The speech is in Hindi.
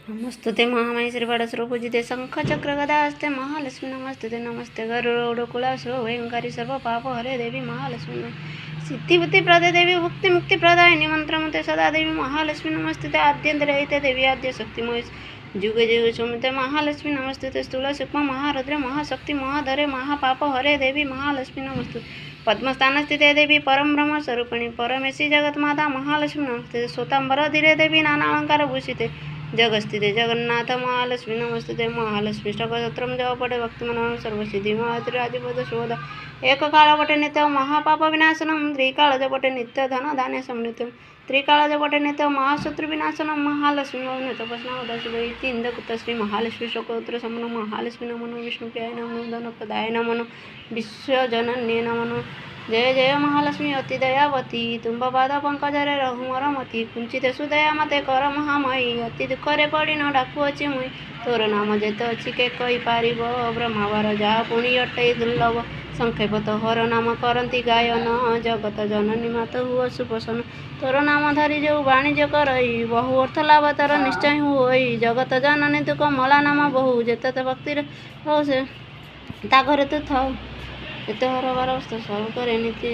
नमस्तुते महामाई श्रीपाडस्रो पूजिते शंख चक्र गदा हस्ते महालक्ष्मी नमस्तुते नमस्ते गरुडकुलासो भयंकारी सर्व पाप हरे देवी महालक्ष्मी सिद्धि बुद्धि प्रदे देवी मुक्ति मुक्ति प्रदायिनी मंत्रमुते सदा देवी महालक्ष्मी नमस्तुते आद्यंतरहिते देवी आद्य शक्तिमय जुगे जुगे सुमिते महालक्ष्मी नमस्तुते स्थूल सूक्ष्म महारुद्रे महाशक्ति महाधरे महापाप हरे देवी महालक्ष्मी नमस्तुते पद्मस्थान स्थिते देवी परम ब्रह्म स्वरूपिणी परमेशी जगन्माता महालक्ष्मी नमस्ते स्वतंबर धीरे देवी नाना अलंकार भूषिते जगस्थिते जगन्नाथ महालक्ष्मी नमस्ते महालक्ष्मी ष्टकसत्रम जपटे भक्तिमन सर्वसिद्धि महातिराधिपद शोध एक काल पटे नित्य महापाप विनाशनम त्रिकाल जपटे नित्य धन धान्य समृद्धम त्रिकाल जपटे नित्य महाशत्रु विनाशनम महालक्ष्मी भवन तपस्ना तीन श्री महालक्ष्मी शोकोत्र समन महालक्ष्मी नमनो विष्णुप्रियाय नमो धनप्रदाय नमो विश्वजनन्ये नमो जय जय महालक्ष्मी अति दयावती तुम्ब पाद पंकजरे रघुमर मती कुंचित सुदया मते कर महामयी अति दुखरे पड़ी न डाकुअछि मुई तोर नाम जेत अछि के कहि पारिब ब्रह्मावर जा पुणी अटै दुर्लभ संक्षेपत हर नाम करती गायन जगत जननी मात हुआ सुपोषण तोर नाम धरी जो वाणिज्य करई बहु अर्थ लाभ तर निश्चय हुई जगत जननी तु कमला नाम बहु जेत भक्ति हो से ता घरे तू थाऊ एत हर बार स्वर्ग नीति